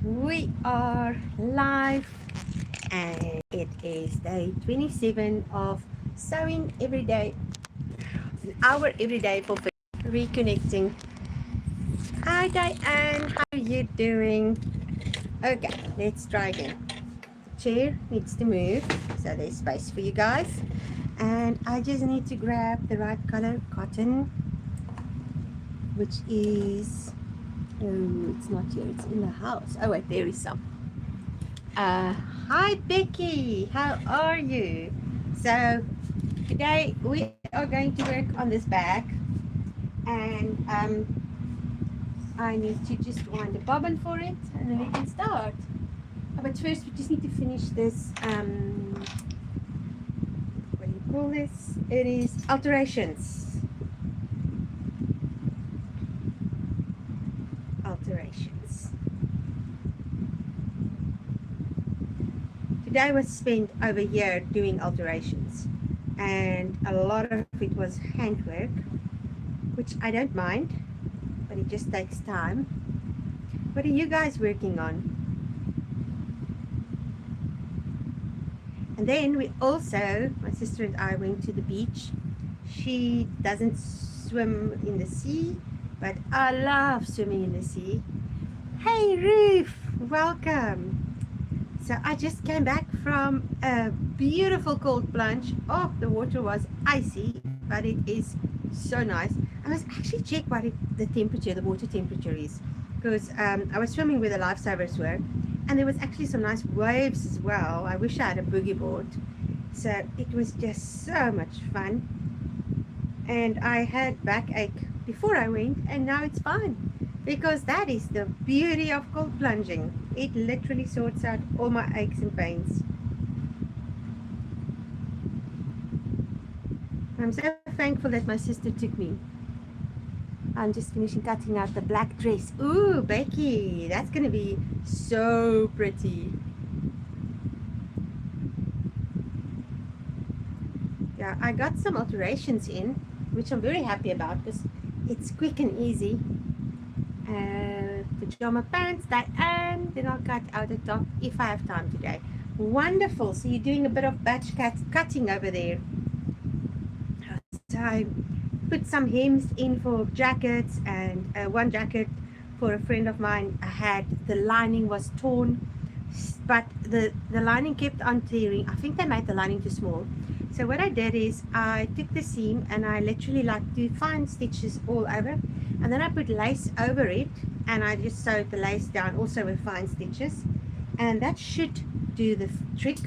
We are live and it is day 27 of sewing every day, an hour every day for reconnecting. Hi Diane, how are you doing? Okay, let's try again. The chair needs to move so there's space for you guys. And I just need to grab the right color cotton, which is, oh, it's not here, it's in the house. Oh wait, there is some. Uh, Hi Becky, how are you? So today we are going to work on this bag, and I need to just wind a bobbin for it and then we can start. But first we just need to finish this, what do you call this? It is alterations. Alterations. Today was spent over here doing alterations, and a lot of it was handwork, which I don't mind, but it just takes time. What are you guys working on? And then we also, my sister and I went to the beach. She doesn't swim in the sea, but I love swimming in the sea. Hey Ruth, welcome. So I just came back from a beautiful cold plunge. Oh, the water was icy, but it is so nice. I must actually check what the temperature, the water temperature is, because I was swimming where the lifesavers were, and there was actually some nice waves as well. I wish I had a boogie board. So it was just so much fun. And I had backache before I went, and now it's fine, because that is the beauty of cold plunging. It literally sorts out all my aches and pains. I'm so thankful that my sister took me. I'm just finishing cutting out the black dress. Ooh, Becky, that's gonna be so pretty. Yeah, I got some alterations in, which I'm very happy about because it's quick and easy. Pajama pants, Diane, then I'll cut out the top if I have time today. Wonderful. So you're doing a bit of batch cutting over there. So I put some hems in for jackets, and one jacket for a friend of mine. I had, the lining was torn, but the lining kept on tearing. I think they made the lining too small. So what I did is I took the seam and I literally like do fine stitches all over, and then I put lace over it, and I just sewed the lace down also with fine stitches, and that should do the trick.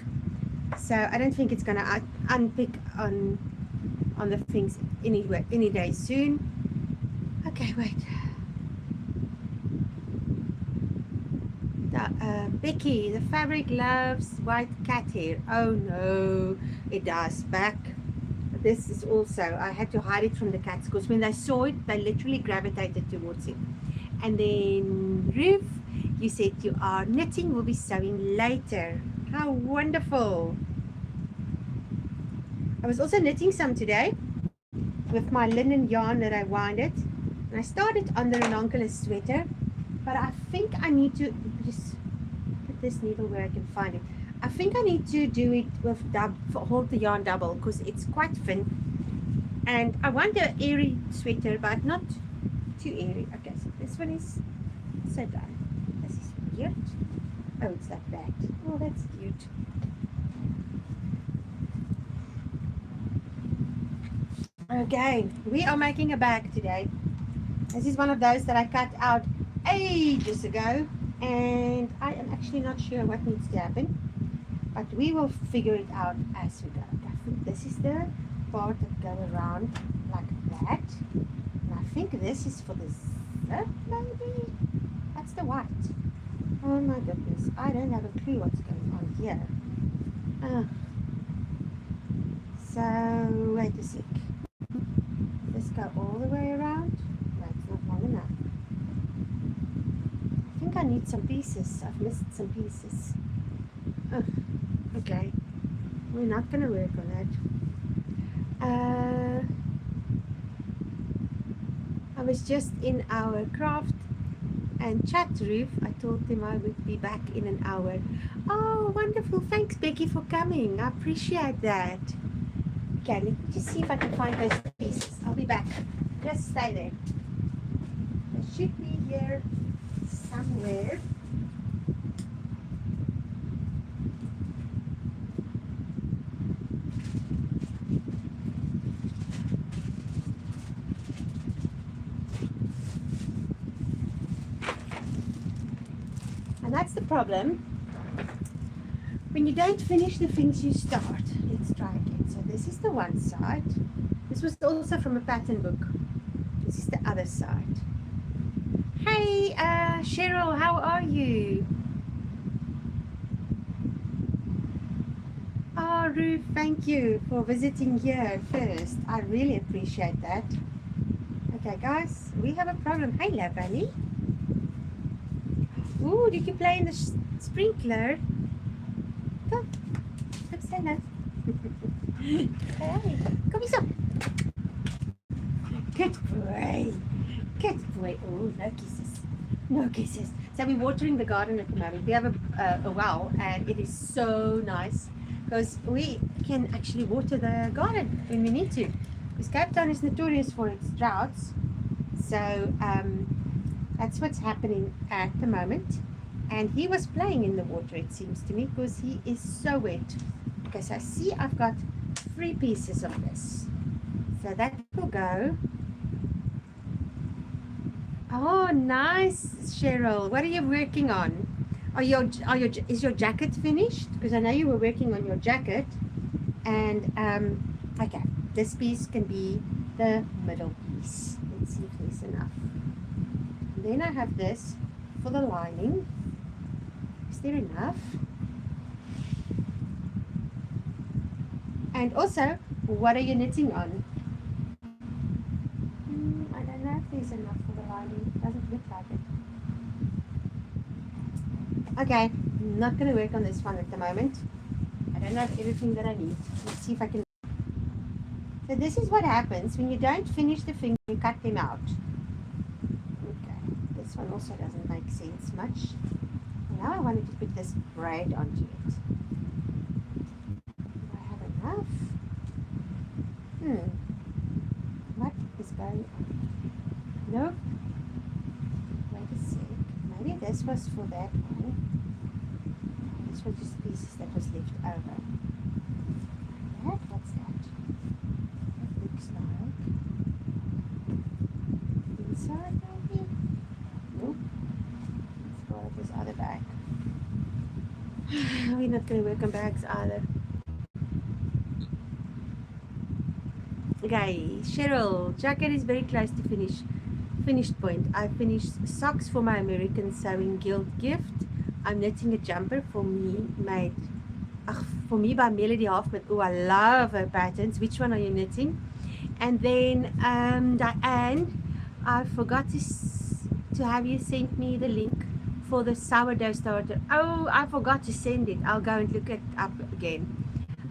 So I don't think it's gonna unpick on the things any day soon. Okay, wait. Becky, the fabric loves white cat hair. Oh no, it does. Back. This is also, I had to hide it from the cats because when they saw it, they literally gravitated towards it. And then Ruth, you said you are knitting, will be sewing later. How wonderful. I was also knitting some today with my linen yarn that I winded. And I started on the ranunculus sweater, but I think I need to just put this needle where I can find it. I think I need to do it with hold the yarn double because it's quite thin, and I want an airy sweater but not too airy. Okay, so this one is so done. This is cute. Oh, it's like that. Oh, that's cute. Okay, we are making a bag today. This is one of those that I cut out ages ago, and I am actually not sure what needs to happen, but we will figure it out as we go. I think this is the part that go around like that, and I think this is for the zip, maybe. That's the white. Oh my goodness, I don't have a clue what's going on here. So wait a sec. Let's go all the way around. That's not long enough. I think I need some pieces. I've missed some pieces. Oh, okay, we're not going to work on that. I was just in our craft and chat, Ruth. I told them I would be back in an hour. Oh, wonderful. Thanks, Becky, for coming. I appreciate that. Okay, let me just see if I can find those pieces. I'll be back. Just stay there. They should be here somewhere. And that's the problem. When you don't finish the things you start. Let's try again. So this is the one side. This was also from a pattern book. This is the other side. Hey, Cheryl, how are you? Oh, Ruth, thank you for visiting here first. I really appreciate that. Okay, guys, we have a problem. Hey, Lavani. Ooh, did you play in the sprinkler? Come, come stand up. Hey, come here. Good boy. Good boy. Oh, no kisses. No kisses. So we're watering the garden at the moment. We have a well, and it is so nice because we can actually water the garden when we need to. Because Cape Town is notorious for its droughts. So that's what's happening at the moment. And he was playing in the water, it seems to me, because he is so wet. Okay, so I see I've got 3 pieces of this. So that will go. Oh, nice, Cheryl. What are you working on? Is your jacket finished? Because I know you were working on your jacket. And okay, this piece can be the middle piece. Let's see if there's enough. And then I have this for the lining. Is there enough? And also, what are you knitting on? I don't know if there's enough for the lining. Doesn't look like it. Okay, I'm not going to work on this one at the moment. I don't have everything that I need. Let's see if I can. So this is what happens when you don't finish the thing, you cut them out. Okay, this one also doesn't make sense much. Now I wanted to put this braid onto it. Do I have enough? What is going on? No. Wait a sec. Maybe this was for that one. This was just pieces that was left over. That? What's that? It looks like inside maybe? Nope. Let's go with this other bag. We're not going to work on bags either. Okay, Cheryl, jacket is very close to finished point. I finished socks for my American Sewing Guild gift. I'm knitting a jumper for me by Melody Hoffman. Oh, I love her patterns. Which one are you knitting? And then Diane, I forgot to have you send me the link for the sourdough starter. Oh, I forgot to send it. I'll go and look it up again.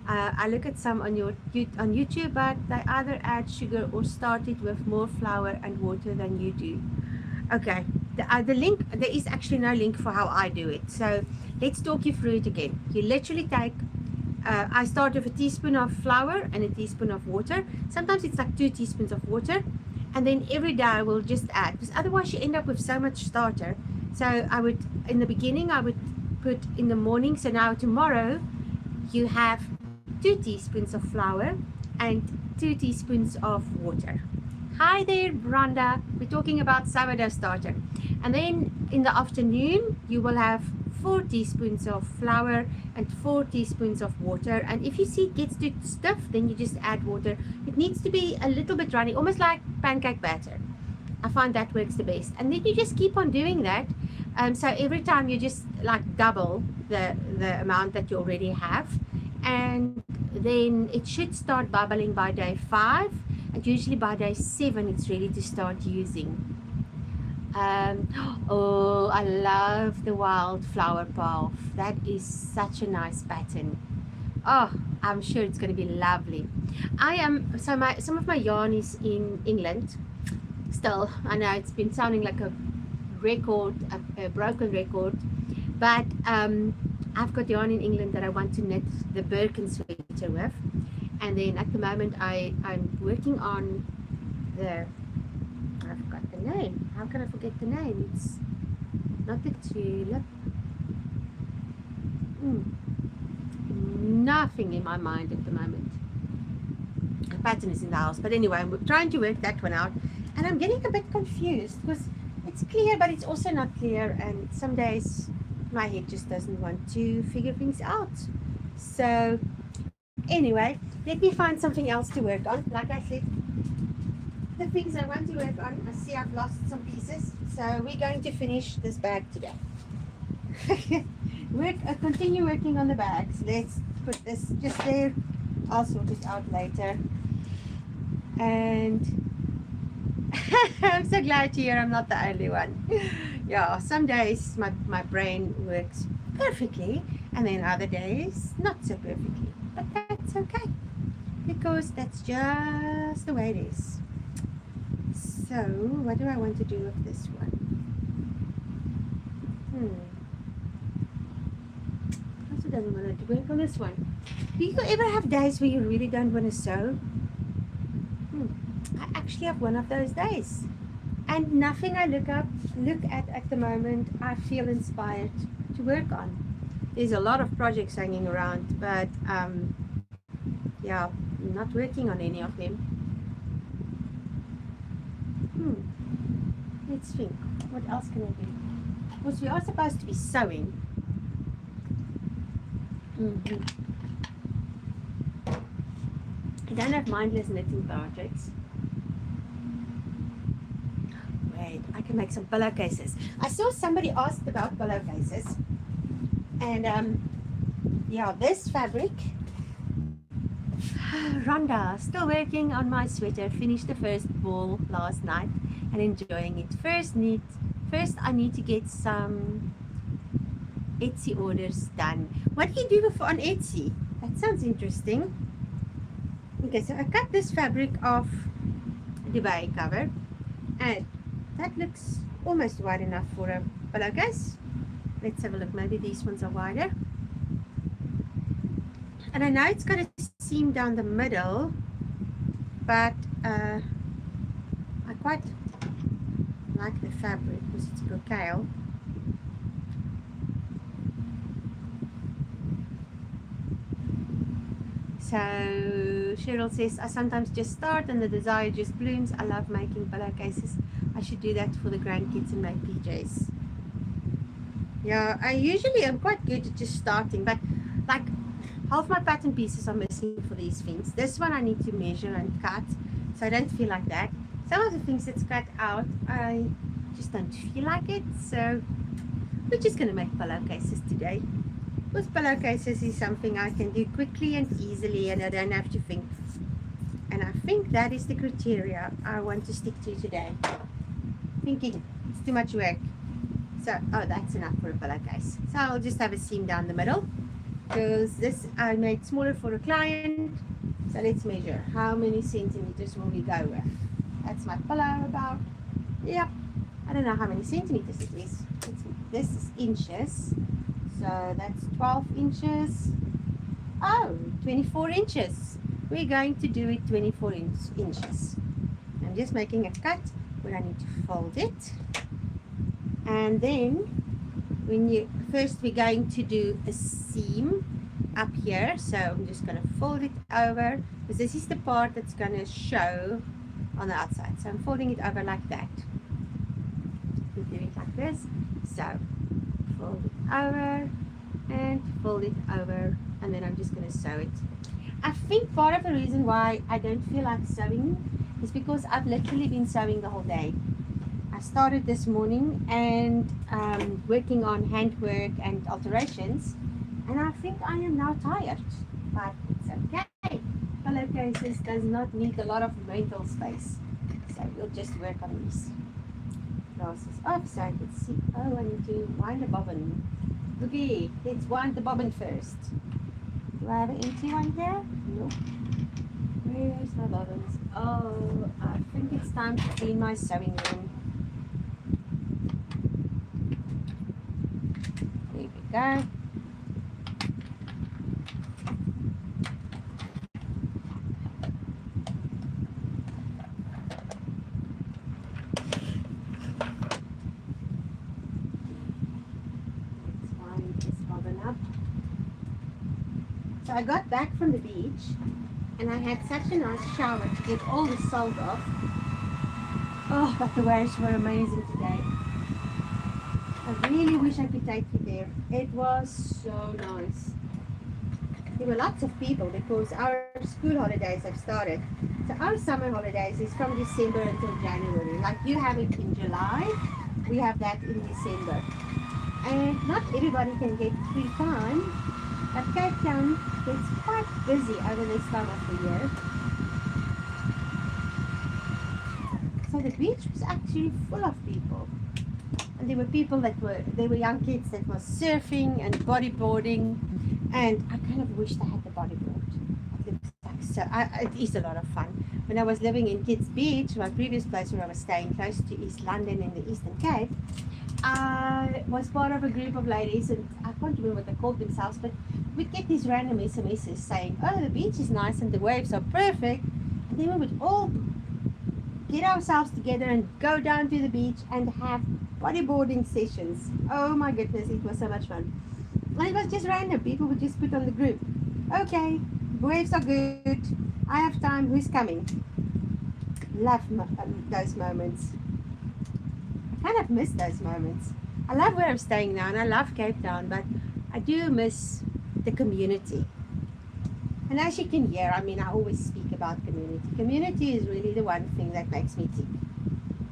I look at some on YouTube, but they either add sugar or start it with more flour and water than you do. Okay, the link, there is actually no link for how I do it. So let's talk you through it again. You literally take, I start with a teaspoon of flour and a teaspoon of water. Sometimes it's like 2 teaspoons of water. And then every day I will just add, because otherwise you end up with so much starter. So I would, in the beginning, I would put in the morning. So now tomorrow you have 2 teaspoons of flour and 2 teaspoons of water. Hi there, Branda. We're talking about sourdough starter. And then in the afternoon, you will have 4 teaspoons of flour and 4 teaspoons of water. And if you see it gets too stiff, then you just add water. It needs to be a little bit runny, almost like pancake batter. I find that works the best. And then you just keep on doing that. So every time you just like double the amount that you already have. And then it should start bubbling by day 5. And usually by day 7, it's ready to start using. Oh, I love the wildflower path. That is such a nice pattern. Oh, I'm sure it's going to be lovely. Some of my yarn is in England. Still, I know it's been sounding like a record, a broken record, but I've got yarn in England that I want to knit the Birkin sweater with, and then at the moment I'm working on the, I forgot the name. How can I forget the name? It's not the tulip. Nothing in my mind at the moment. The pattern is in the house, but anyway, I'm trying to work that one out, and I'm getting a bit confused because it's clear, but it's also not clear, and some days my head just doesn't want to figure things out. So anyway, let me find something else to work on. Like I said, the things I want to work on, I see I've lost some pieces, so we're going to finish this bag today. Continue working on the bags. Let's put this just there. I'll sort it out later. And I'm so glad to hear I'm not the only one. Yeah, some days my brain works perfectly, and then other days not so perfectly. But that's okay, because that's just the way it is. So what do I want to do with this one? Also doesn't want to work on this one. Do you ever have days where you really don't want to sew? I actually have one of those days, and nothing I look at the moment I feel inspired to work on. There's a lot of projects hanging around, but yeah, I'm not working on any of them. Let's think, what else can I do? Because we are supposed to be sewing. I don't have mindless knitting projects. Wait, I can make some pillowcases. I saw somebody asked about pillowcases, and yeah, this fabric. Rhonda, still working on my sweater. Finished the first ball last night and enjoying it. First I need to get some Etsy orders done. What do you do on Etsy? That sounds interesting. Okay, so I cut this fabric off the Dubai cover, and that looks almost wide enough for a pillowcase. Let's have a look. Maybe these ones are wider. And I know it's got a seam down the middle, but I quite like the fabric because it's percale. So Cheryl says, I sometimes just start and the desire just blooms. I love making pillowcases. I should do that for the grandkids and make PJs. Yeah, I usually am quite good at just starting, but like half my pattern pieces are missing for these things. This one I need to measure and cut, so I don't feel like that. Some of the things that's cut out, I just don't feel like it. So we're just going to make pillowcases today. Because pillowcases is something I can do quickly and easily, and I don't have to think. And I think that is the criteria I want to stick to today. Thinking it's too much work. So, oh, that's enough for a pillowcase. So I'll just have a seam down the middle, because this I made smaller for a client. So let's measure. How many centimeters will we go with? That's my pillow about. Yep. I don't know how many centimeters it is. This is inches. So that's 12 inches. Oh, 24 inches. We're going to do it 24 inches. I'm just making a cut where I need to fold it. And then we're going to do a seam up here. So I'm just going to fold it over, because this is the part that's going to show on the outside. So I'm folding it over like that. We do it like this. So fold it over and fold it over, and then I'm just going to sew it. I think part of the reason why I don't feel like sewing is because I've literally been sewing the whole day. I started this morning and working on handwork and alterations, and I think I am now tired, but it's okay. Pillowcases does not need a lot of mental space, so we'll just work on these glasses off so I can see. Oh, I need to wind the bobbin. Okay, let's wind the bobbin first. Do I have an empty one here? Nope. Where's my bobbins? Oh, I think it's time to clean my sewing room. go. This one is bobbing up. So I got back from the beach and I had such a nice shower to get all the salt off. Oh, but the waves were amazing today. I really wish I could take you there. It was so nice. There were lots of people because our school holidays have started. So our summer holidays is from December until January. Like you have it in July, we have that in December. And not everybody can get free time, but Cape Town gets quite busy over this time of the year. So the beach was actually full of people. And there were people there were young kids that were surfing and bodyboarding. And I kind of wished I had the bodyboard. It looks like it is a lot of fun. When I was living in Kids Beach, my previous place where I was staying close to East London in the Eastern Cape, I was part of a group of ladies, and I can't remember what they called themselves, but we'd get these random SMSs saying, oh, the beach is nice and the waves are perfect. And then we would all get ourselves together and go down to the beach and have bodyboarding sessions. Oh my goodness, it was so much fun. And it was just random. People would just put on the group, okay, waves are good, I have time, who's coming? Love those moments. I kind of miss those moments. I love where I'm staying now and I love Cape Town, but I do miss the community. And as you can hear, I mean, I always speak about community. Community is really the one thing that makes me tick.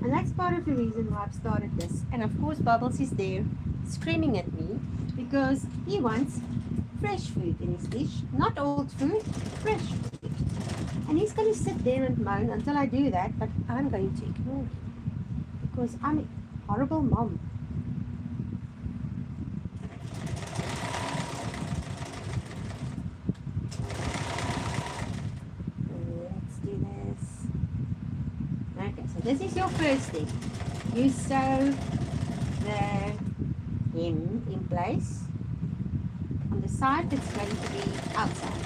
And that's part of the reason why I've started this. And of course, Bubbles is there screaming at me because he wants fresh food in his dish. Not old food, fresh food. And he's going to sit there and moan until I do that, but I'm going to ignore him because I'm a horrible mom. This is your first thing. You sew the hem in place. On the side it's going to be outside.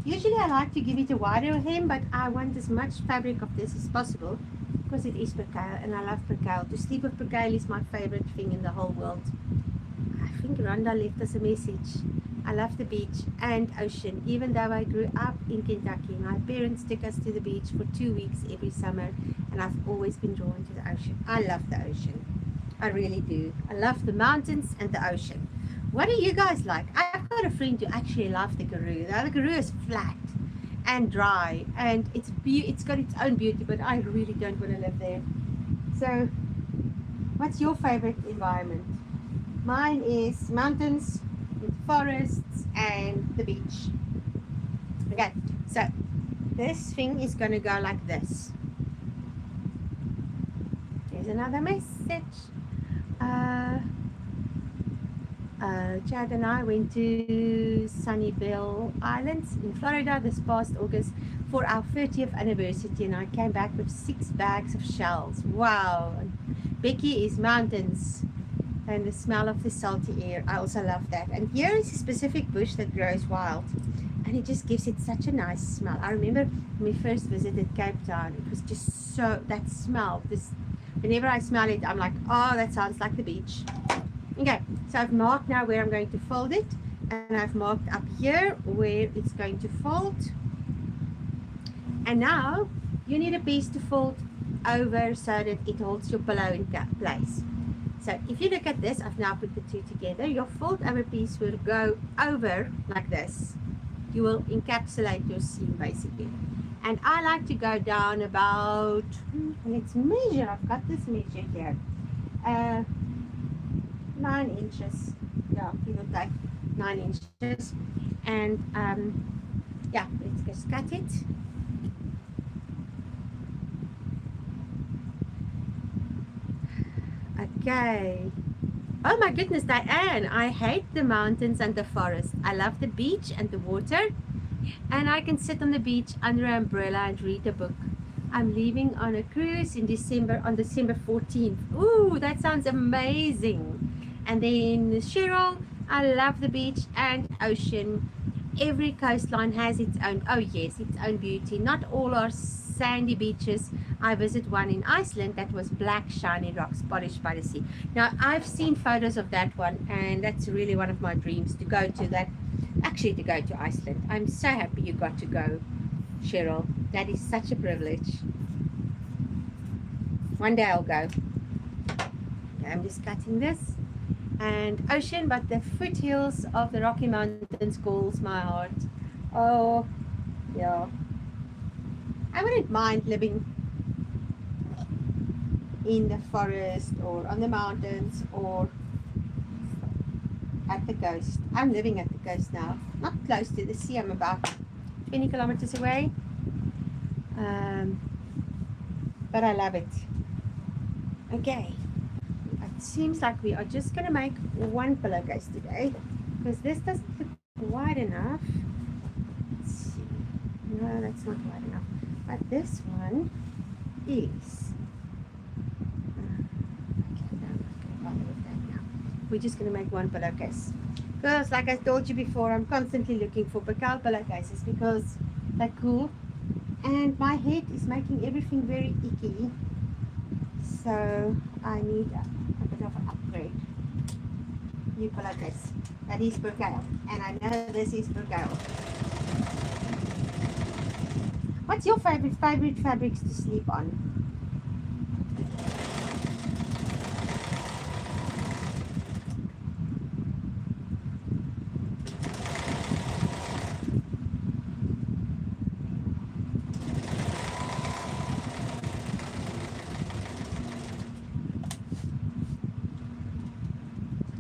Usually I like to give it a wider hem, but I want as much fabric of this as possible because it is percale and I love percale. To sleep with percale is my favorite thing in the whole world. I think Rhonda left us a message. I love the beach and ocean. Even though I grew up in Kentucky, my parents took us to the beach for 2 weeks every summer, and I've always been drawn to the ocean. I love the ocean. I really do. I love the mountains and the ocean. What do you guys like? I've got a friend who actually loves the Karoo. The Karoo is flat and dry, and it's got its own beauty, but I really don't want to live there. So, what's your favorite environment? Mine is mountains, with forests and the beach. Okay, so this thing is going to go like this. Here's another message. Chad and I went to Sunnyvale Islands in Florida this past August for our 30th anniversary, and I came back with 6 bags of shells. Wow. Becky is mountains and the smell of the salty air. I also love that. And here is a specific bush that grows wild, and it just gives it such a nice smell. I remember when we first visited Cape Town, it was just so, that smell, whenever I smell it, I'm like, oh, that sounds like the beach. Okay, so I've marked now where I'm going to fold it, and I've marked up here where it's going to fold. And now you need a piece to fold over so that it holds your pillow in place. So if you look at this, I've now put the two together. Your fold over piece will go over like this. You will encapsulate your seam basically. And I like to go down about, let's measure, I've got this measure here. 9 inches. Yeah, you will take 9 inches. And yeah, let's just cut it. Okay. Oh my goodness, Diane, I hate the mountains and the forest. I love the beach and the water, and I can sit on the beach under an umbrella and read a book. I'm leaving on a cruise in December, on December 14th. Ooh, that sounds amazing. And then Cheryl, I love the beach and ocean. Every coastline has its own, oh yes, its own beauty. Not all are sandy beaches. I visited one in Iceland that was black, shiny rocks, polished by the sea. Now, I've seen photos of that one, and that's really one of my dreams, to go to that, actually to go to Iceland. I'm so happy you got to go, Cheryl. That is such a privilege. One day I'll go. Okay, I'm just cutting this. And ocean, but the foothills of the Rocky Mountains calls my heart. Oh, yeah. I wouldn't mind living in the forest or on the mountains or at the coast. I'm living at the coast now, not close to the sea. I'm about 20 kilometers away. But I love it. Okay. It seems like we are just going to make one pillowcase today because this doesn't look wide enough. Let's see. No, that's not wide enough. But this one is. Okay, no, I'm not going to bother with that now. We're just going to make one pillowcase. Because, like I told you before, I'm constantly looking for Bacal pillowcases because they're cool. And my head is making everything very icky. So I need a bit of an upgrade. New pillowcase. That is Bacal. And I know this is Bacal. What's your favorite fabrics to sleep on?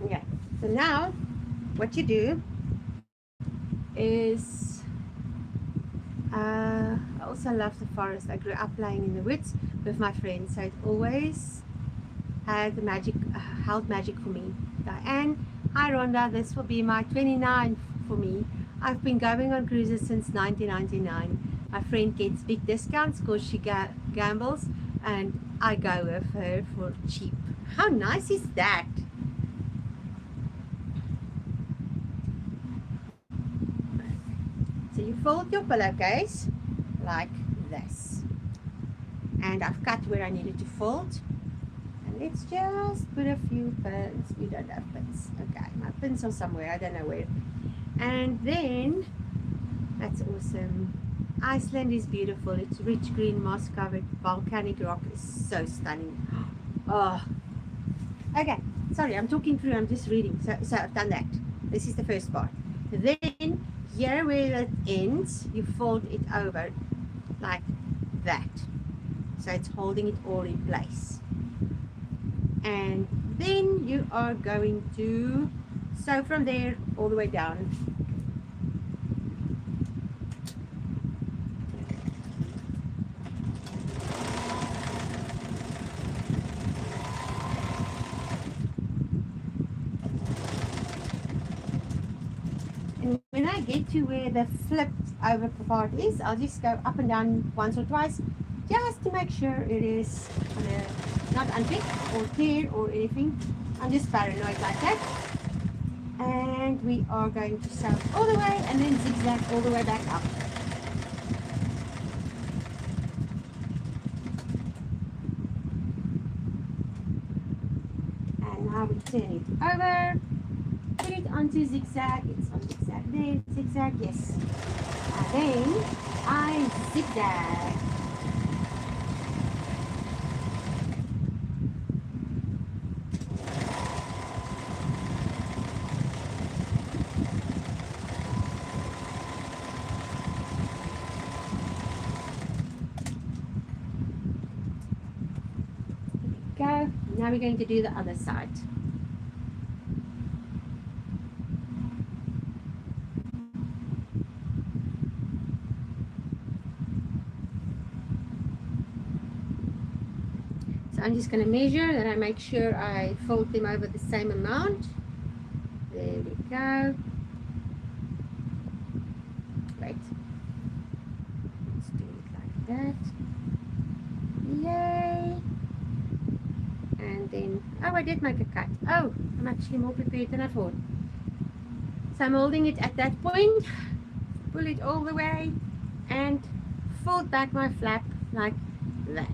Yeah. So now, what you do is, I also love the forest. I grew up playing in the woods with my friends, so it always had the magic, held magic for me. Diane, hi Rhonda, this will be my 29th for me. I've been going on cruises since 1999. My friend gets big discounts because she gambles, and I go with her for cheap. How nice is that? So you fold your pillowcase like this. And I've cut where I needed to fold. And let's just put a few pins. We don't have pins. Okay, my pins are somewhere. I don't know where. And then, that's awesome. Iceland is beautiful. It's rich green, moss covered, volcanic rock is so stunning. Oh, okay. Sorry, I'm talking through. I'm just reading. So I've done that. This is the first part. Then, here where it ends, you fold it over like that. So it's holding it all in place. And then you are going to sew from there all the way down. And when I get to where the flipped over part is, I'll just go up and down once or twice just to make sure it is not unpicked or tear or anything. I'm just paranoid like that. And we are going to sew all the way and then zigzag all the way back up. And now we turn it over, put it onto zigzag. It's on zigzag there, zigzag, yes. And then I zigzag. Go. Now we're going to do the other side. So I'm just going to measure that I make sure I fold them over the same amount. There we go. Wait. Let's do it like that. Yay! And then, oh, I did make a cut. Oh, I'm actually more prepared than I thought. So I'm holding it at that point, pull it all the way, and fold back my flap like that.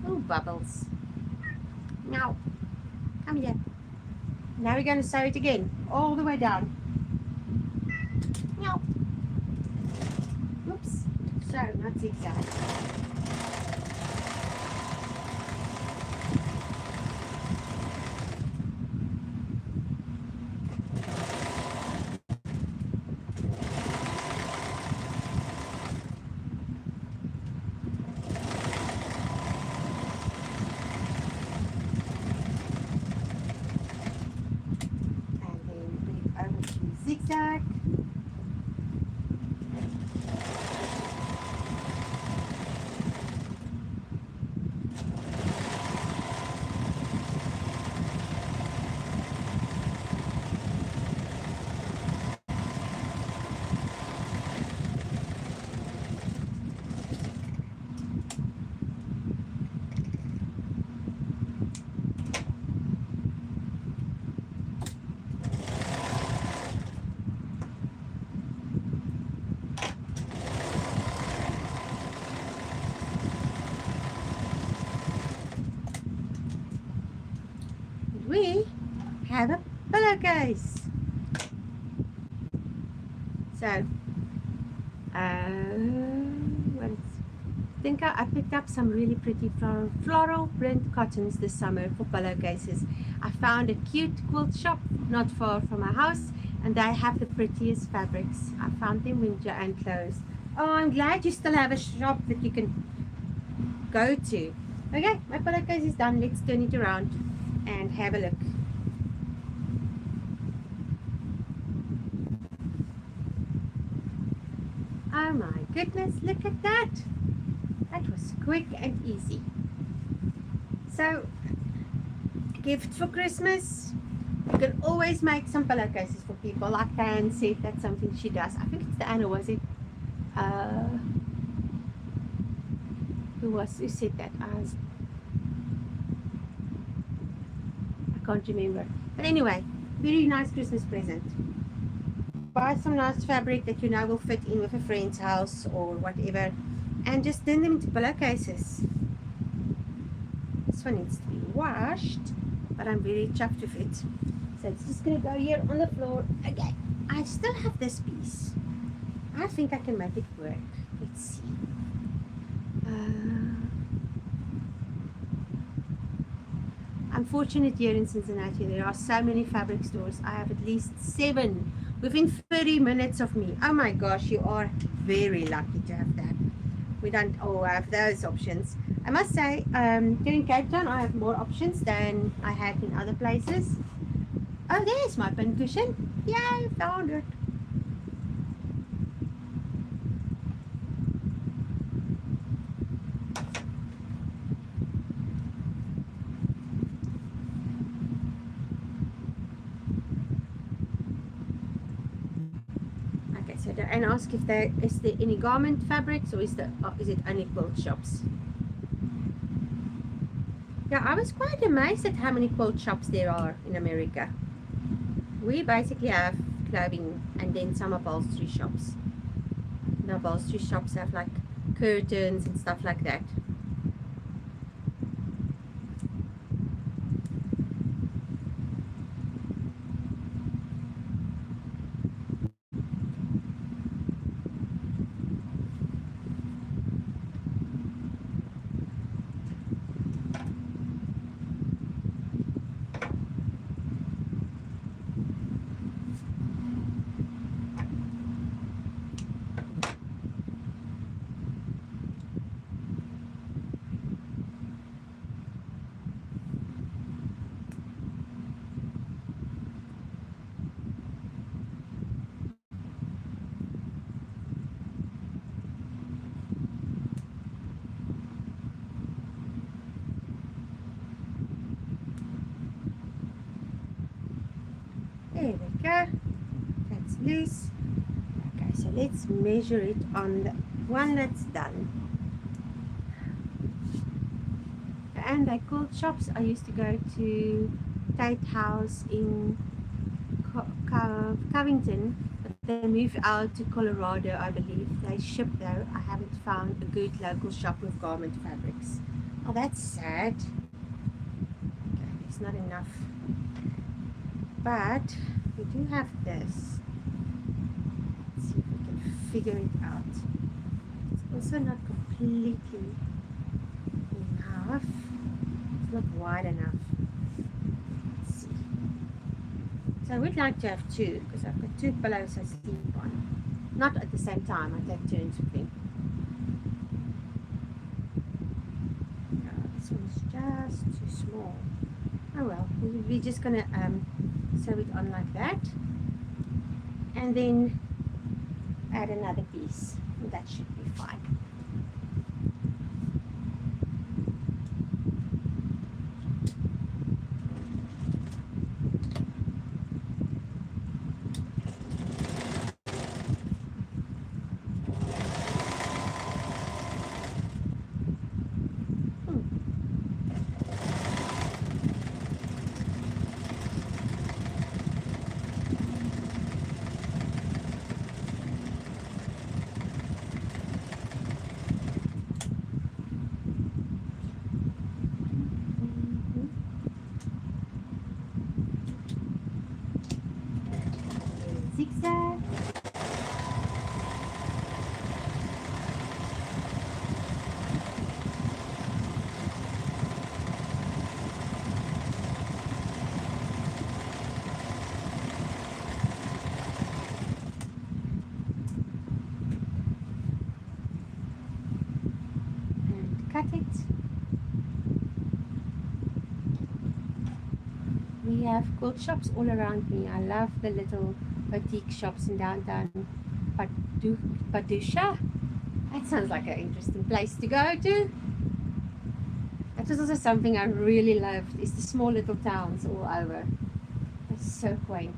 Oh, bubbles. Now, come here. Now we're going to sew it again, all the way down. Now, oops, so not zigzag. Zigzag. We have a pillowcase. So, what is, I think I picked up some really pretty floral print cottons this summer for pillowcases. I found a cute quilt shop not far from my house, and they have the prettiest fabrics. I found them when Joanne closed. Oh, I'm glad you still have a shop that you can go to. Okay, my pillowcase is done. Let's turn it around and have a look. Oh my goodness, look at that. That was quick and easy. So, gift for Christmas. You can always make some pillowcases for people. Like Anne said, that's something she does. I think it's the Anna, was it? Who said that? I can't remember. But anyway, very nice Christmas present. Buy some nice fabric that you know will fit in with a friend's house or whatever, and just turn them into pillowcases. This one needs to be washed, but I'm very chuffed with it. So it's just going to go here on the floor. Okay, I still have this piece. I think I can make it work. Let's see. I'm fortunate here in Cincinnati. There are so many fabric stores. I have at least 7 within 30 minutes of me. Oh my gosh, you are very lucky to have that. We don't all have those options. I must say, here in Cape Town, I have more options than I had in other places. Oh, there's my pincushion. Yay, found it. And ask if there is any garment fabrics, or is it only quilt shops? Yeah, I was quite amazed at how many quilt shops there are in America. We basically have clothing and then some upholstery shops. The upholstery shops have like curtains and stuff like that. There we go. That's loose. Okay, so let's measure it on the one that's done. and they called shops. I used to go to Tate House in Covington, but they moved out to Colorado, I believe. They ship though. I haven't found a good local shop with garment fabrics. Oh, that's sad. Okay, there's not enough. But we do have this. Let's see if we can figure it out. It's also not completely enough. It's not wide enough. Let's see. So I would like to have two because I've got two pillows I sleep on. Not at the same time, I take turns with them. This one's just too small. Oh well, we're just gonna sew it on like that, and then add another piece. That should be fine. Zigzag. And cut it. We have quilt shops all around me. I love the little boutique shops in downtown Padusha. That sounds like an interesting place to go to. That was also something I really loved, is the small little towns all over. It's so quaint.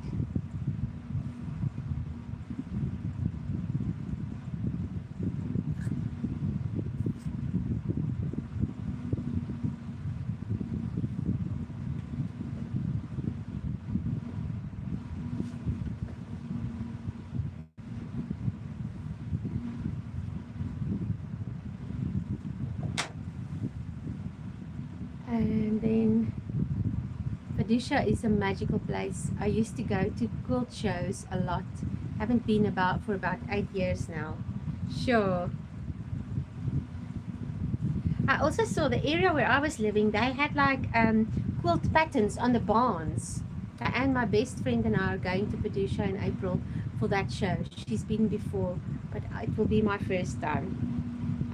And then Padusha is a magical place. I used to go to quilt shows a lot. Haven't been for about 8 years now. Sure. I also saw the area where I was living, they had like quilt patterns on the barns. And my best friend and I are going to Padusha in April for that show. She's been before, but it will be my first time.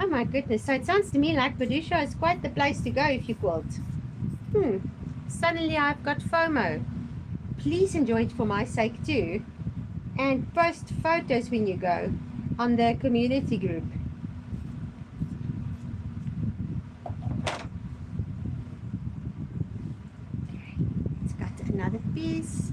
Oh my goodness, so it sounds to me like Padusha is quite the place to go if you quilt. Suddenly I've got FOMO. Please enjoy it for my sake too. And post photos when you go on the community group. Okay, let's cut another piece.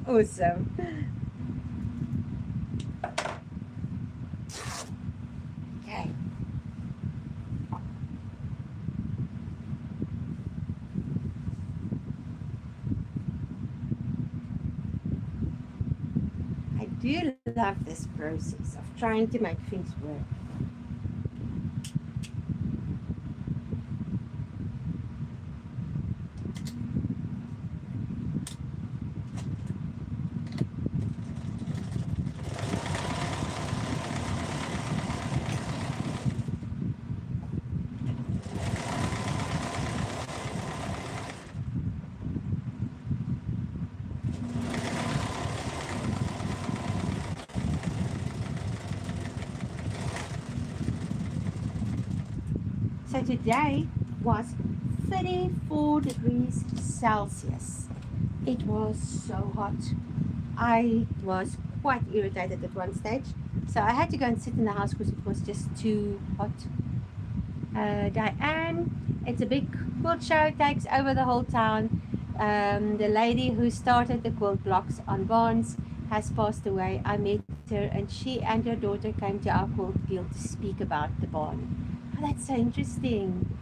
Awesome. Okay. I do love this process of trying to make things work. So today was 34 degrees Celsius. It was so hot. I was quite irritated at one stage. So I had to go and sit in the house because it was just too hot. Diane It's a big quilt show, takes over the whole town. The lady who started the quilt blocks on Barnes has passed away. I met her, and she and her daughter came to our quilt guild to speak about the barn. Oh, that's so interesting.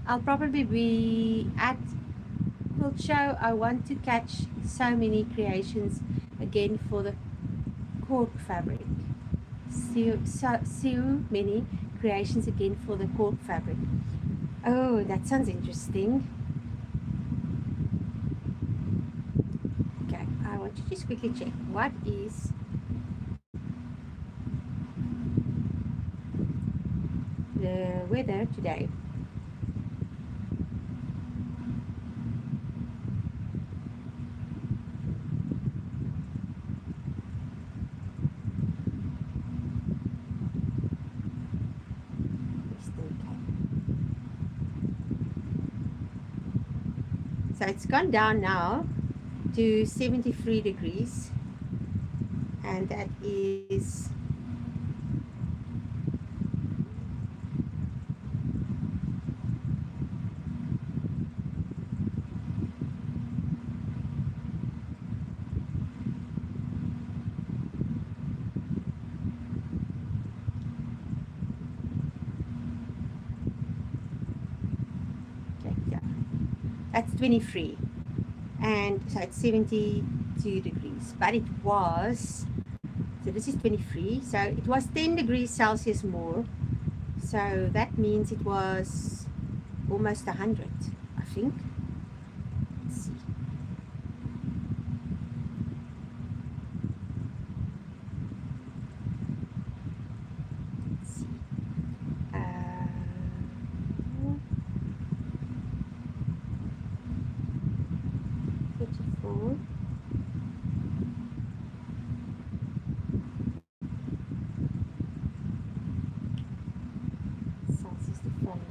I'll probably be at quilt show. I want to catch so many creations again for the cork fabric. So many creations again for the cork fabric. Oh, that sounds interesting. Okay, I want to just quickly check what is the weather today. So it's gone down now to 73 degrees, and that is okay, yeah, that's 23, and so it's 72 degrees, but it was, so this is 23, so it was 10 degrees Celsius more, so that means it was almost 100, I think. Let's see. Let's see. Uh, 34. Celsius to Fahrenheit.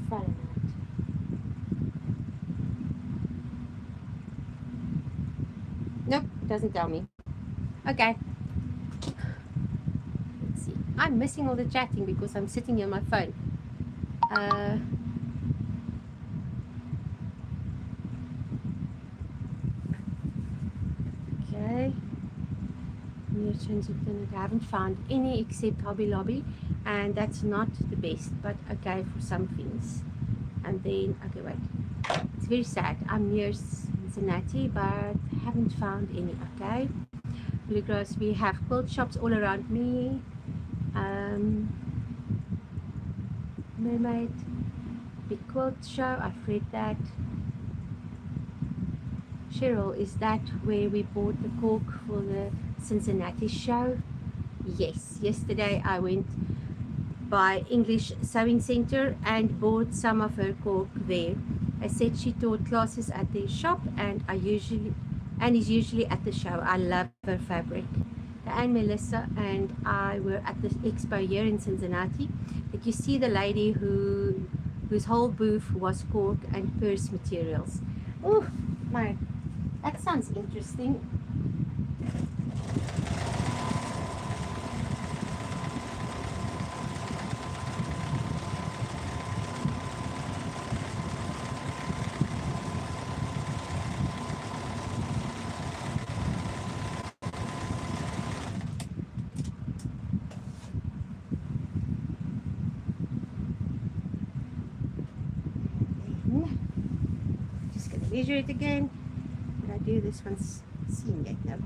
Fahrenheit. Nope, it doesn't tell me. Okay. Let's see. I'm missing all the chatting because I'm sitting here on my phone. Uh, okay. New change of internet. I haven't found any except Hobby Lobby, and that's not the best, but okay for some things. And then, okay, wait. It's very sad. I'm near Cincinnati, but haven't found any. Okay. Bluegrass. We have quilt shops all around me. Mermaid. Big quilt show. I've read that. Cheryl, is that where we bought the cork for the Cincinnati show? Yes, yesterday I went by English Sewing Center and bought some of her cork there. I said she taught classes at their shop and is usually at the show. I love her fabric. And Melissa and I were at the expo here in Cincinnati. Did you see the lady whose whole booth was cork and purse materials? Oh my, that sounds interesting. Just gonna measure it again. Did I do this one's seam yet? No.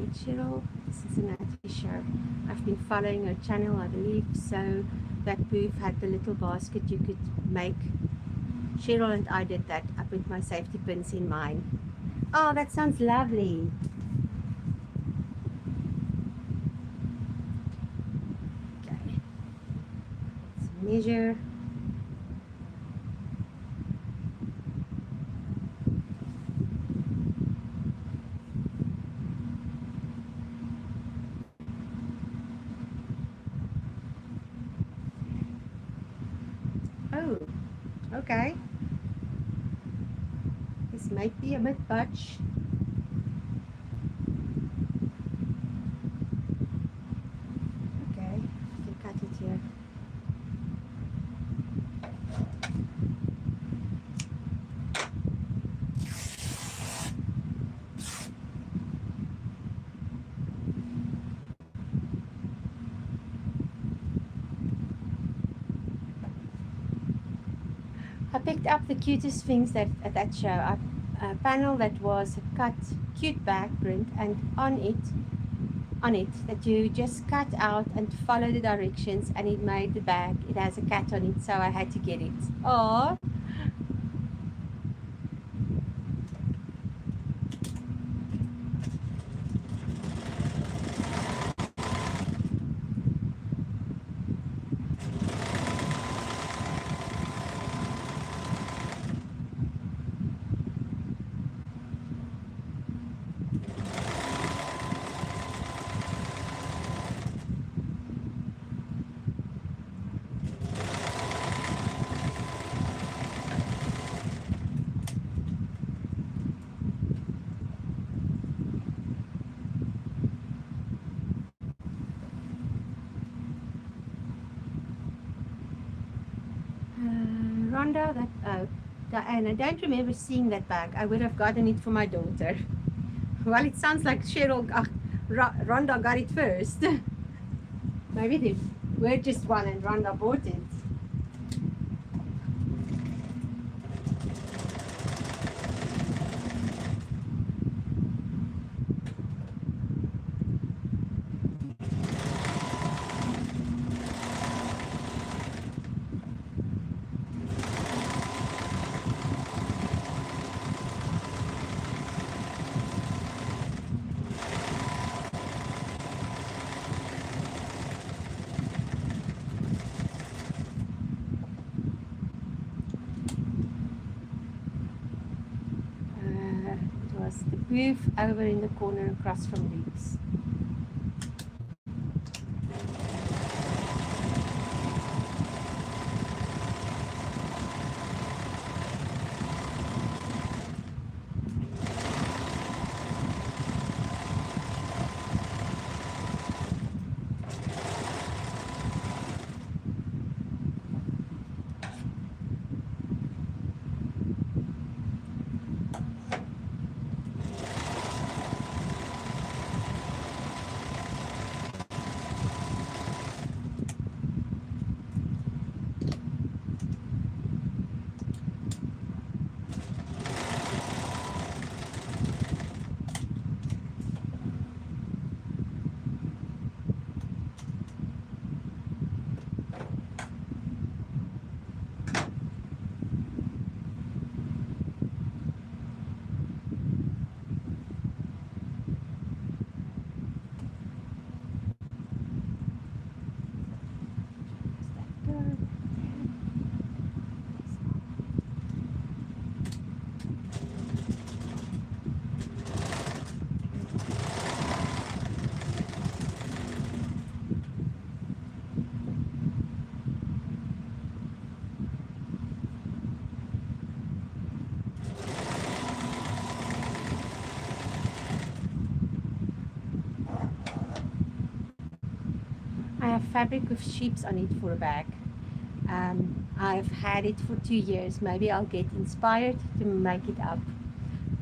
But Cheryl, this is a Natalie show. I've been following her channel, I believe. So that booth had the little basket you could make. Cheryl and I did that. I put my safety pins in mine. Oh, that sounds lovely. Okay. Let's measure. Oh, okay. This might be a bit much. Okay, you can cut it here. I picked up the cutest things that at that show. A panel that was a cut, cute bag print, and on it that you just cut out and follow the directions, and it made the bag. It has a cat on it, so I had to get it. Oh, Rhonda, Diane, I don't remember seeing that bag. I would have gotten it for my daughter. Well, it sounds like Rhonda got it first. Maybe they were just one and Rhonda bought it. It was the booth over in the corner across from Luke's. I have fabric with sheeps on it for a bag. I've had it for 2 years. Maybe I'll get inspired to make it up.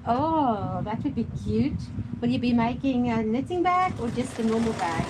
Oh, that would be cute. Will you be making a knitting bag or just a normal bag?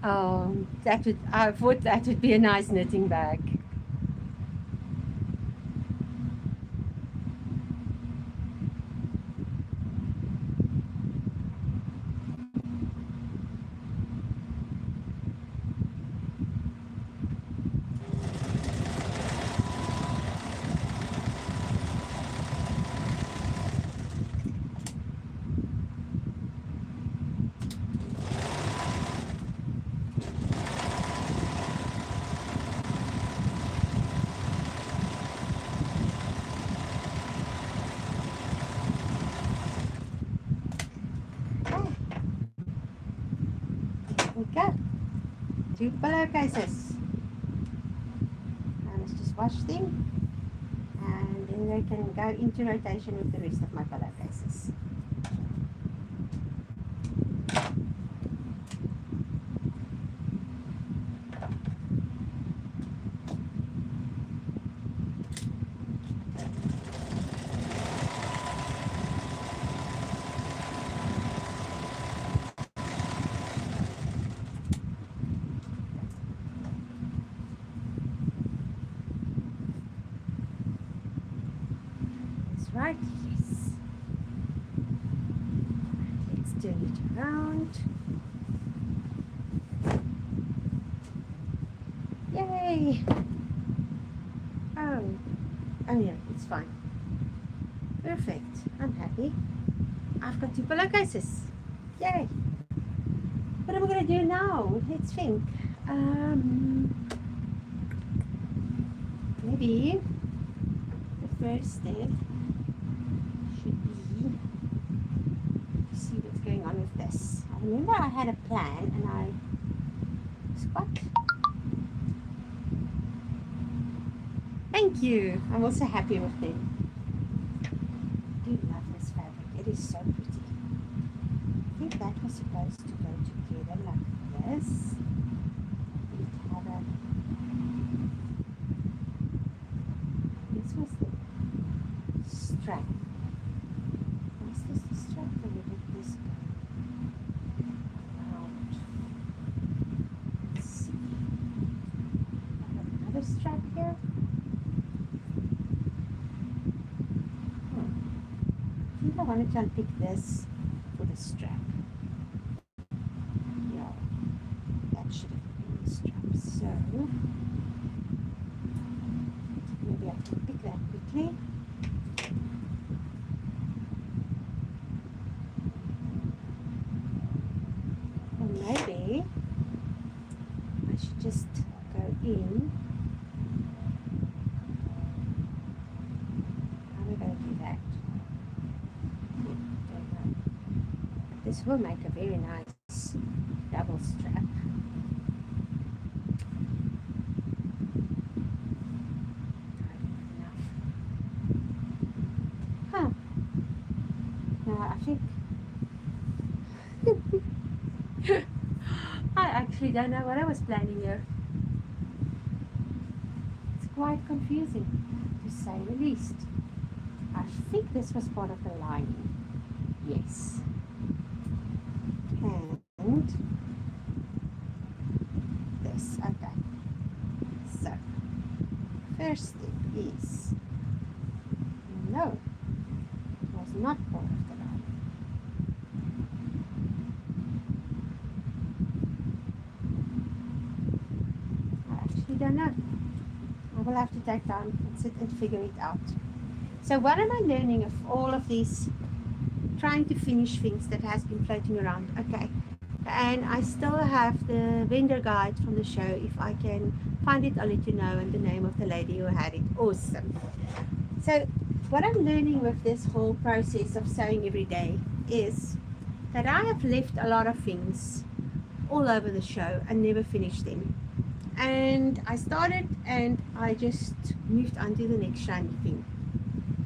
I thought that would be a nice knitting bag. Okay, 2 pillowcases. Now let's just wash them, and then they can go into rotation with the rest of my pillowcases. That's right, yes. Let's turn it around. Yay! Oh yeah, it's fine. Perfect. I'm happy. I've got 2 pillowcases. Yay! What am I going to do now? Let's think. Maybe the first step should be to see what's going on with this. I remember I had a plan and I squat. Thank you. I'm also happy with them. I do love this fabric. It is so pretty. I think that was supposed to go together like this. It had a... This was the strap. Was this the strap or did this go around? Let's see. I have another strap here. I think I wanted to unpick this for the strap. Yeah, that should have been the strap. So maybe I can pick that quickly. Or maybe I should just go in. How am I going to do that? This will make a very nice double strap. Huh. Now I think I actually don't know what I was planning here. It's quite confusing, to say the least. I think this was part of the lining. Yes. And this, okay. So, first step is, no, it was not part of the lining. I actually don't know. I will have to take time and sit and figure it out. So what am I learning of all of these trying to finish things that has been floating around? Okay, and I still have the vendor guide from the show. If I can find it, I'll let you know, and the name of the lady who had it. Awesome. So what I'm learning with this whole process of sewing every day is that I have left a lot of things all over the show and never finished them. And I started and I just moved on to the next shiny thing.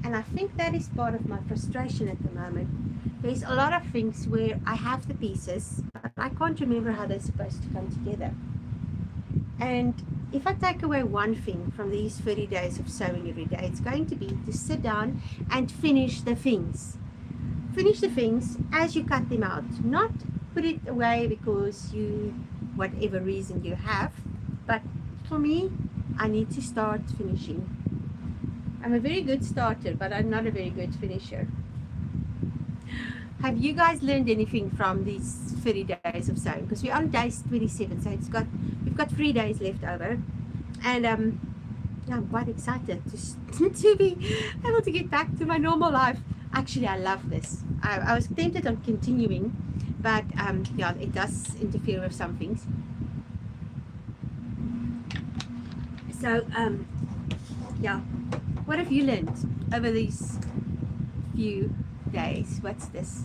And I think that is part of my frustration at the moment. There's a lot of things where I have the pieces, but I can't remember how they're supposed to come together. And if I take away one thing from these 30 days of sewing every day, it's going to be to sit down and finish the things. Finish the things as you cut them out. Not put it away because you whatever reason you have. But for me, I need to start finishing. I'm a very good starter, but I'm not a very good finisher. Have you guys learned anything from these 30 days of sewing? Because we're on day 27, so we've got 3 days left over, and yeah, I'm quite excited to be able to get back to my normal life. Actually, I love this. I was tempted on continuing, but yeah, it does interfere with some things. So yeah, what have you learned over these few days? What's this?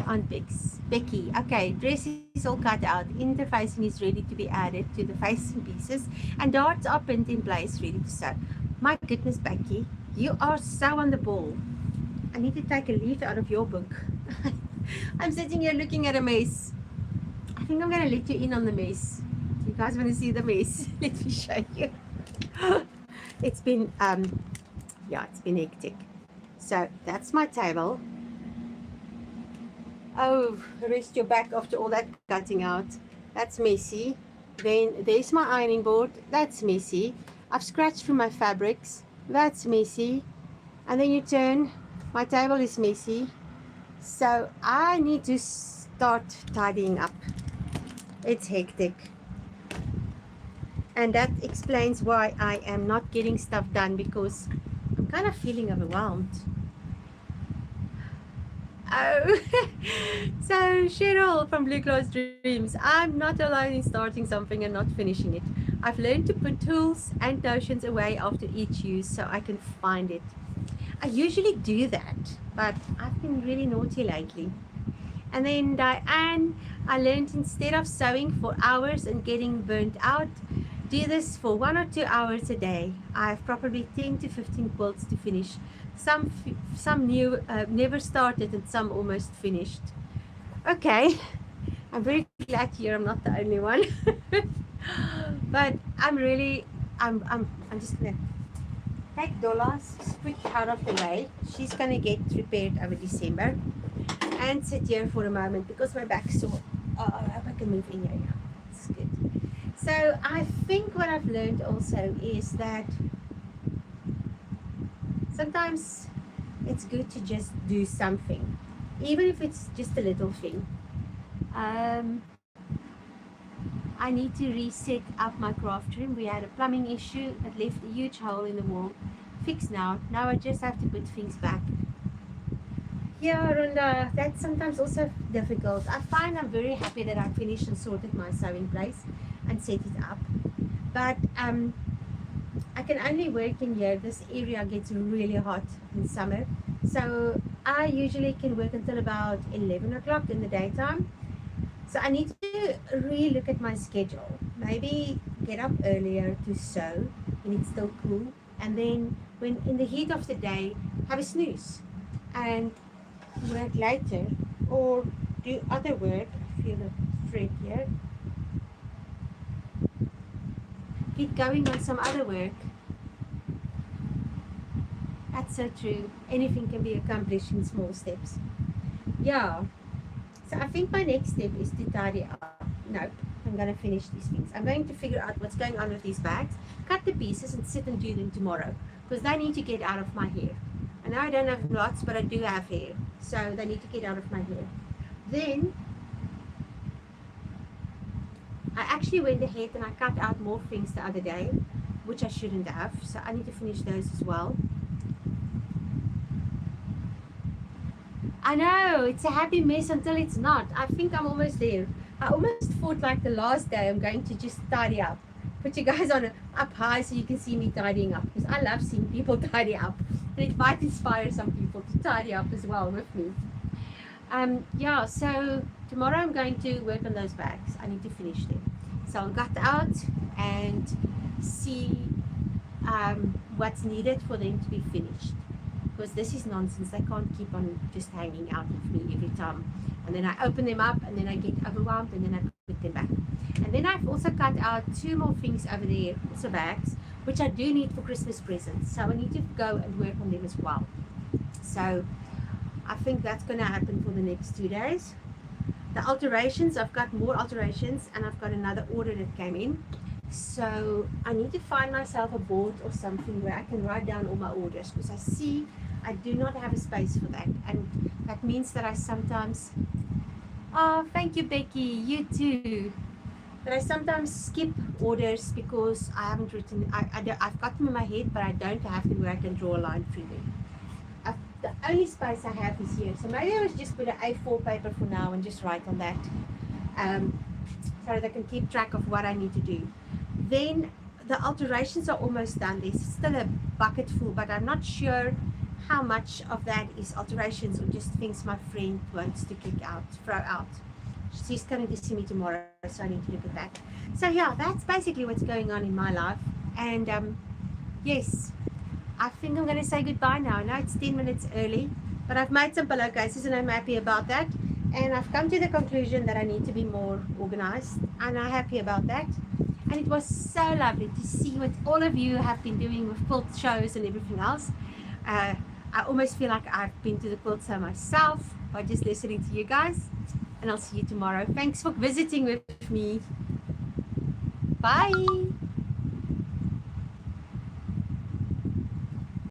Aunt Becky. Okay, dress is all cut out. Interfacing is ready to be added to the facing pieces, and darts are pinned in place, ready to sew. My goodness, Becky, you are so on the ball. I need to take a leaf out of your book. I'm sitting here looking at a mess. I think I'm going to let you in on the mess. Do you guys want to see the mess? Let me show you. It's been, yeah, it's been hectic. So that's my table. Oh, rest your back after all that cutting out. That's messy. Then there's my ironing board. That's messy. I've scratched through my fabrics. That's messy. And then you turn. My table is messy. So I need to start tidying up. It's hectic. And that explains why I am not getting stuff done, because I'm kind of feeling overwhelmed. Oh, so Cheryl from Blue Glass Dreams, I'm not alone in starting something and not finishing it. I've learned to put tools and notions away after each use so I can find it. I usually do that, but I've been really naughty lately. And then Diane, I learned instead of sewing for hours and getting burnt out, do this for 1 or 2 hours a day. I have probably 10 to 15 quilts to finish. Some new, never started, and some almost finished. Okay, I'm very glad to hear I'm not the only one. But I'm just gonna take Dola's quick out of the way. She's gonna get prepared over December and sit here for a moment because my back's sore. Oh, I hope I can move in here. It's good. So I think what I've learned also is that sometimes it's good to just do something, even if it's just a little thing. I need to reset up my craft room. We had a plumbing issue that left a huge hole in the wall. Fixed now. Now I just have to put things back. Yeah, Rhonda, that's sometimes also difficult. I find I'm very happy that I finished and sorted my sewing place and set it up. But I can only work in here. This area gets really hot in summer. So I usually can work until about 11 o'clock in the daytime. So I need to re-look at my schedule. Maybe get up earlier to sew when it's still cool. And then when in the heat of the day, have a snooze. And work later or do other work. I feel the thread here. Keep going on some other work. That's so true. Anything can be accomplished in small steps. Yeah. So I think my next step is to tidy up. Nope. I'm going to finish these things. I'm going to figure out what's going on with these bags, cut the pieces and sit and do them tomorrow because they need to get out of my hair. And I don't have lots, but I do have hair. So they need to get out of my hair. Then I actually went ahead and I cut out more things the other day, which I shouldn't have. So I need to finish those as well. I know, it's a happy mess until it's not. I think I'm almost there. I almost thought like the last day I'm going to just tidy up. Put you guys on up high so you can see me tidying up. Because I love seeing people tidy up. And it might inspire some people to tidy up as well with me. Yeah, so tomorrow I'm going to work on those bags. I need to finish them. So I'll gut out and see what's needed for them to be finished. Because this is nonsense. They can't keep on just hanging out with me every time. And then I open them up and then I get overwhelmed and then I put them back. And then I've also cut out 2 more things over there, also bags, which I do need for Christmas presents. So I need to go and work on them as well. So I think that's going to happen for the next 2 days. The alterations, I've got more alterations, and I've got another order that came in. So I need to find myself a board or something where I can write down all my orders, because I see I do not have a space for that, and that means that I sometimes, oh, thank you, Becky, you too, that I sometimes skip orders because I haven't written, I've got them in my head, but I don't have them where I can draw a line through them. The only space I have is here, so maybe I will just put an A4 paper for now and just write on that, um, so that I can keep track of what I need to do. Then the alterations are almost done. There's still a bucket full, but I'm not sure how much of that is alterations or just things my friend wants to throw out. She's coming to see me tomorrow, so I need to look at that. So yeah, that's basically what's going on in my life. And yes, I think I'm going to say goodbye now. I know it's 10 minutes early, but I've made some pillowcases and I'm happy about that. And I've come to the conclusion that I need to be more organized, and I'm happy about that. And it was so lovely to see what all of you have been doing with quilt shows and everything else. I almost feel like I've been to the quilt show myself by just listening to you guys. And I'll see you tomorrow. Thanks for visiting with me. Bye.